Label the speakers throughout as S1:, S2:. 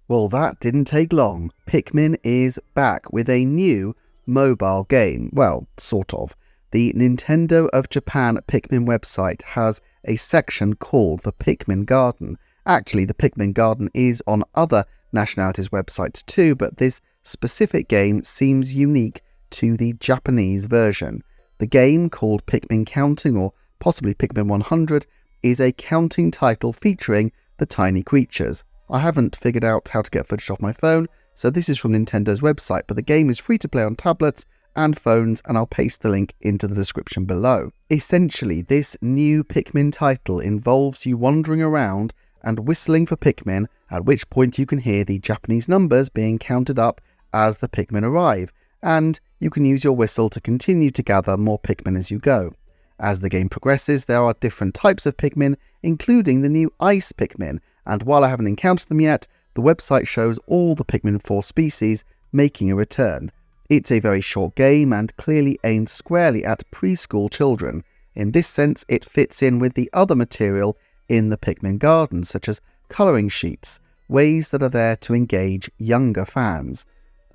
S1: Well, that didn't take long. Pikmin is back with a new mobile game. Well, sort of. The Nintendo of Japan Pikmin website has a section called the Pikmin Garden. Actually, the Pikmin Garden is on other nationalities' websites too, but this specific game seems unique to the Japanese version. The game, called Pikmin Counting or possibly Pikmin 100, is a counting title featuring the tiny creatures. I haven't figured out how to get footage off my phone, so this is from Nintendo's website, but the game is free to play on tablets and phones, and I'll paste the link into the description below. Essentially, this new Pikmin title involves you wandering around and whistling for Pikmin, at which point you can hear the Japanese numbers being counted up as the Pikmin arrive, and you can use your whistle to continue to gather more Pikmin as you go. As the game progresses, there are different types of Pikmin, including the new Ice Pikmin, and while I haven't encountered them yet, the website shows all the Pikmin 4 species making a return. It's a very short game and clearly aimed squarely at preschool children. In this sense, it fits in with the other material in the Pikmin Garden, such as colouring sheets, ways that are there to engage younger fans.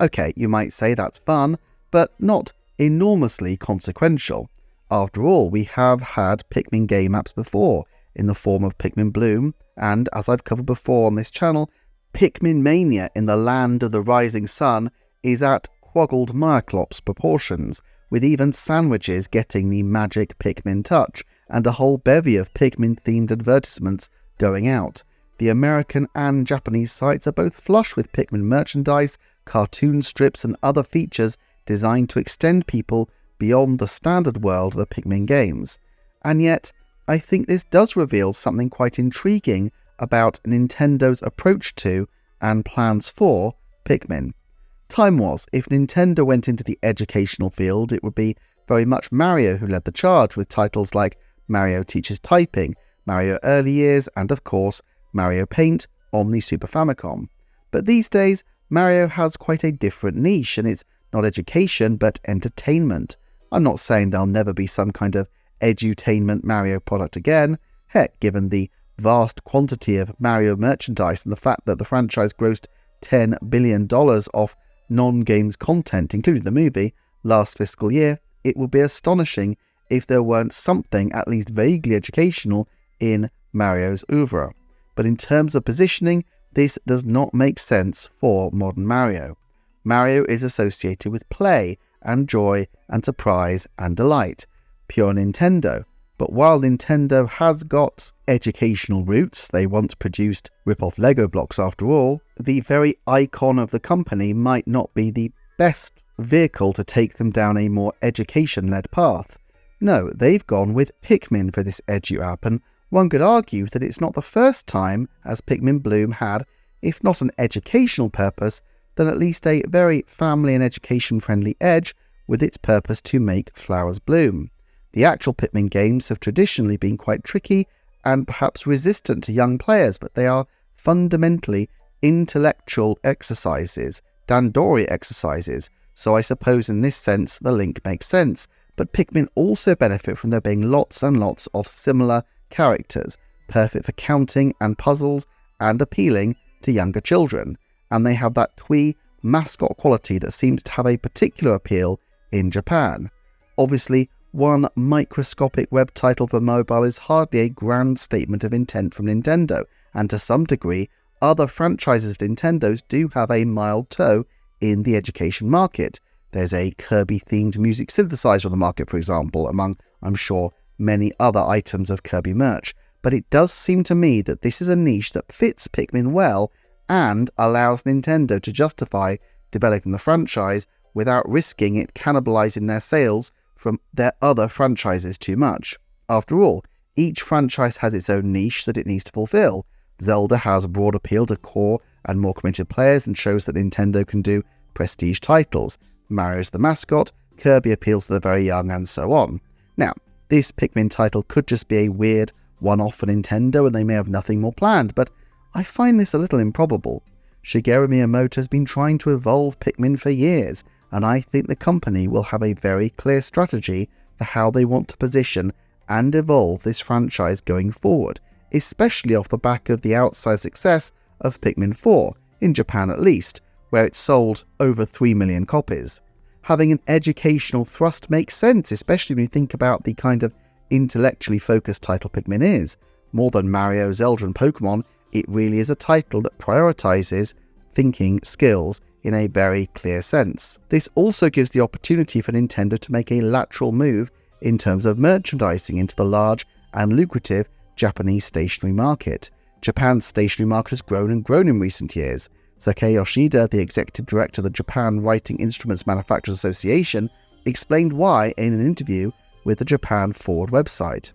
S1: Okay, you might say that's fun, but not enormously consequential. After all, we have had Pikmin game apps before, in the form of Pikmin Bloom, and as I've covered before on this channel, Pikmin Mania in the Land of the Rising Sun is at quaggled Myclops proportions, with even sandwiches getting the magic Pikmin touch, and a whole bevy of Pikmin-themed advertisements going out. The American and Japanese sites are both flush with Pikmin merchandise, cartoon strips, and other features designed to extend people beyond the standard world of the Pikmin games. And yet, I think this does reveal something quite intriguing about Nintendo's approach to, and plans for, Pikmin. Time was, if Nintendo went into the educational field, it would be very much Mario who led the charge, with titles like Mario Teaches Typing, Mario Early Years, and of course, Mario Paint on the Super Famicom. But these days, Mario has quite a different niche, and it's not education, but entertainment. I'm not saying there'll never be some kind of edutainment Mario product again. Heck, given the vast quantity of Mario merchandise and the fact that the franchise grossed $10 billion off non-games content, including the movie, last fiscal year, it would be astonishing if there weren't something at least vaguely educational in Mario's oeuvre. But in terms of positioning, this does not make sense for modern Mario. Mario is associated with play and joy and surprise and delight. Pure Nintendo. But while Nintendo has got educational roots, they once produced rip-off Lego blocks after all, the very icon of the company might not be the best vehicle to take them down a more education-led path. No, they've gone with Pikmin for this edu app, and one could argue that it's not the first time, as Pikmin Bloom had, if not an educational purpose, then at least a very family and education-friendly edge with its purpose to make flowers bloom. The actual Pikmin games have traditionally been quite tricky and perhaps resistant to young players, but they are fundamentally intellectual exercises, Dandori exercises, so I suppose in this sense the link makes sense. But Pikmin also benefit from there being lots and lots of similar characters, perfect for counting and puzzles and appealing to younger children, and they have that twee mascot quality that seems to have a particular appeal in Japan. Obviously, one microscopic web title for mobile is hardly a grand statement of intent from Nintendo, and to some degree, other franchises of Nintendo's do have a mild toe in the education market. There's a Kirby-themed music synthesizer on the market, for example, among, I'm sure, many other items of Kirby merch. But it does seem to me that this is a niche that fits Pikmin well and allows Nintendo to justify developing the franchise without risking it cannibalizing their sales from their other franchises too much. After all, each franchise has its own niche that it needs to fulfill. Zelda has a broad appeal to core and more committed players and shows that Nintendo can do prestige titles. Mario's the mascot, Kirby appeals to the very young, and so on. Now, this Pikmin title could just be a weird one-off for Nintendo and they may have nothing more planned, but I find this a little improbable. Shigeru Miyamoto has been trying to evolve Pikmin for years, and I think the company will have a very clear strategy for how they want to position and evolve this franchise going forward, especially off the back of the outsized success of Pikmin 4. in Japan at least, where it sold over 3 million copies. Having an educational thrust makes sense, especially when you think about the kind of intellectually focused title Pikmin is. More than Mario, Zelda and Pokemon, it really is a title that prioritizes thinking skills in a very clear sense. This also gives the opportunity for Nintendo to make a lateral move in terms of merchandising into the large and lucrative Japanese stationery market. Japan's stationery market has grown and grown in recent years. Sakae Yoshida, the executive director of the Japan Writing Instruments Manufacturers Association, explained why in an interview with the Japan Forward website.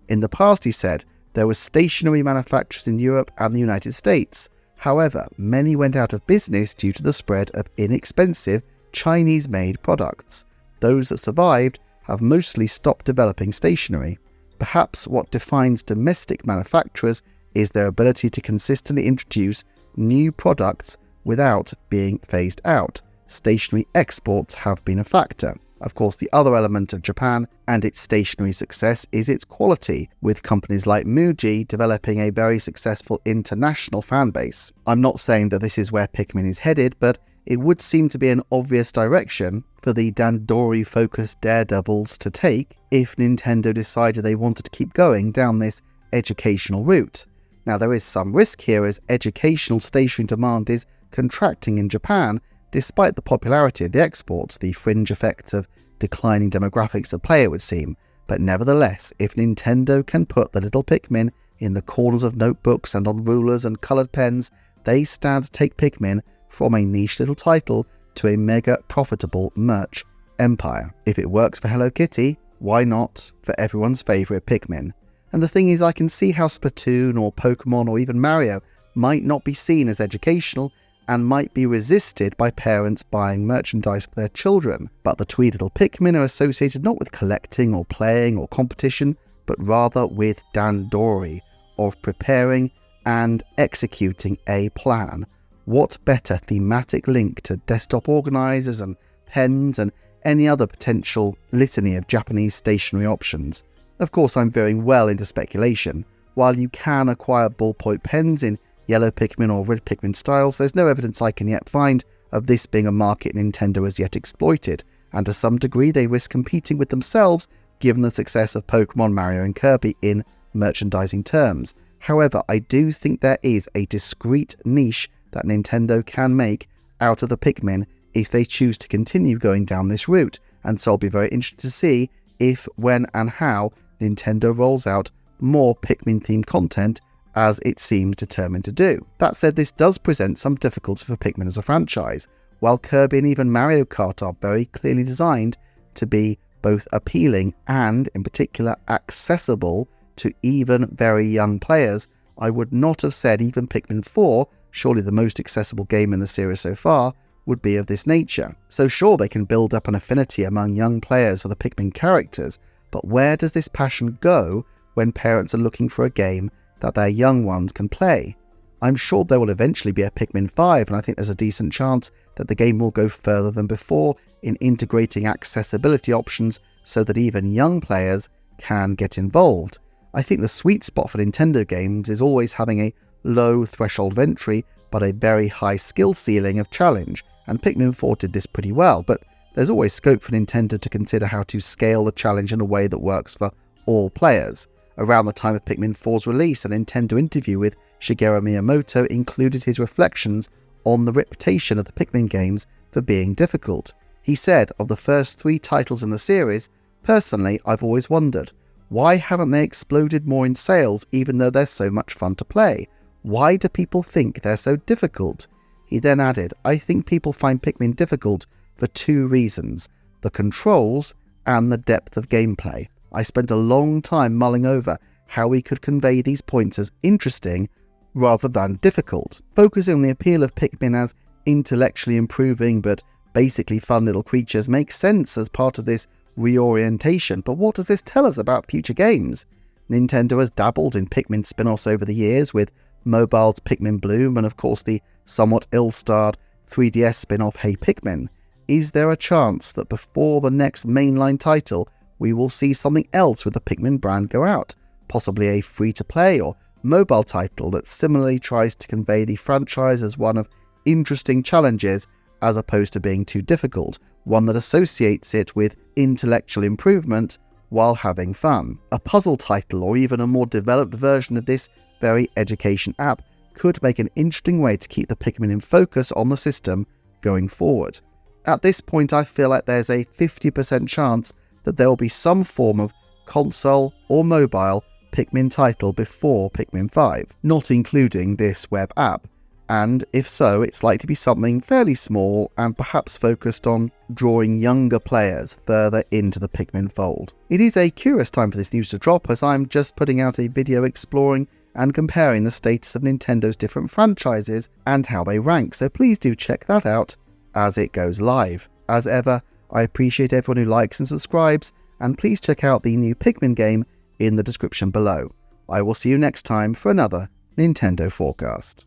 S1: In the past, he said, there were stationery manufacturers in Europe and the United States. However, many went out of business due to the spread of inexpensive Chinese-made products. Those that survived have mostly stopped developing stationery. Perhaps what defines domestic manufacturers is their ability to consistently introduce new products without being phased out. Stationery exports have been a factor. Of course, the other element of Japan and its stationery success is its quality, with companies like Muji developing a very successful international fan base. I'm not saying that this is where Pikmin is headed, but it would seem to be an obvious direction for the Dandori-focused daredevils to take if Nintendo decided they wanted to keep going down this educational route. Now, there is some risk here as educational stationery demand is contracting in Japan, despite the popularity of the exports. The fringe effects of declining demographics of play, it would seem. But nevertheless, if Nintendo can put the little Pikmin in the corners of notebooks and on rulers and coloured pens, they stand to take Pikmin from a niche little title to a mega profitable merch empire. If it works for Hello Kitty, why not for everyone's favourite Pikmin? And the thing is, I can see how Splatoon or Pokemon or even Mario might not be seen as educational and might be resisted by parents buying merchandise for their children. But the twee little Pikmin are associated not with collecting or playing or competition, but rather with Dandori, of preparing and executing a plan. What better thematic link to desktop organisers and pens and any other potential litany of Japanese stationery options? Of course, I'm veering well into speculation. While you can acquire ballpoint pens in yellow Pikmin or red Pikmin styles, there's no evidence I can yet find of this being a market Nintendo has yet exploited, and to some degree they risk competing with themselves given the success of Pokemon, Mario and Kirby in merchandising terms. However, I do think there is a discrete niche that Nintendo can make out of the Pikmin if they choose to continue going down this route, and so I'll be very interested to see if, when and how Nintendo rolls out more Pikmin-themed content as it seems determined to do. That said, this does present some difficulties for Pikmin as a franchise. While Kirby and even Mario Kart are very clearly designed to be both appealing and, in particular, accessible to even very young players, I would not have said even Pikmin 4, surely the most accessible game in the series so far, would be of this nature. So sure, they can build up an affinity among young players for the Pikmin characters, but where does this passion go when parents are looking for a game that their young ones can play? I'm sure there will eventually be a Pikmin 5, and I think there's a decent chance that the game will go further than before in integrating accessibility options so that even young players can get involved. I think the sweet spot for Nintendo games is always having a low threshold of entry but a very high skill ceiling of challenge, and Pikmin 4 did this pretty well, but there's always scope for Nintendo to consider how to scale the challenge in a way that works for all players. Around the time of Pikmin 4's release, a Nintendo interview with Shigeru Miyamoto included his reflections on the reputation of the Pikmin games for being difficult. He said, of the first 3 titles in the series, personally, I've always wondered, why haven't they exploded more in sales even though they're so much fun to play? Why do people think they're so difficult? He then added, I think people find Pikmin difficult for 2 reasons, the controls and the depth of gameplay. I spent a long time mulling over how we could convey these points as interesting rather than difficult. Focusing on the appeal of Pikmin as intellectually improving but basically fun little creatures makes sense as part of this reorientation, but what does this tell us about future games? Nintendo has dabbled in Pikmin spin-offs over the years, with Mobile's Pikmin Bloom and of course the somewhat ill-starred 3DS spin-off Hey Pikmin. Is there a chance that before the next mainline title we will see something else with the Pikmin brand go out? Possibly a free-to-play or mobile title that similarly tries to convey the franchise as one of interesting challenges as opposed to being too difficult, one that associates it with intellectual improvement while having fun. A puzzle title or even a more developed version of this very education app could make an interesting way to keep the Pikmin in focus on the system going forward. At this point, I feel like there's a 50% chance that there will be some form of console or mobile Pikmin title before Pikmin 5, not including this web app. And if so, it's likely to be something fairly small and perhaps focused on drawing younger players further into the Pikmin fold. It is a curious time for this news to drop, as I'm just putting out a video exploring and comparing the status of Nintendo's different franchises and how they rank, so please do check that out as it goes live. As ever, I appreciate everyone who likes and subscribes, and please check out the new Pikmin game in the description below. I will see you next time for another Nintendo Forecast.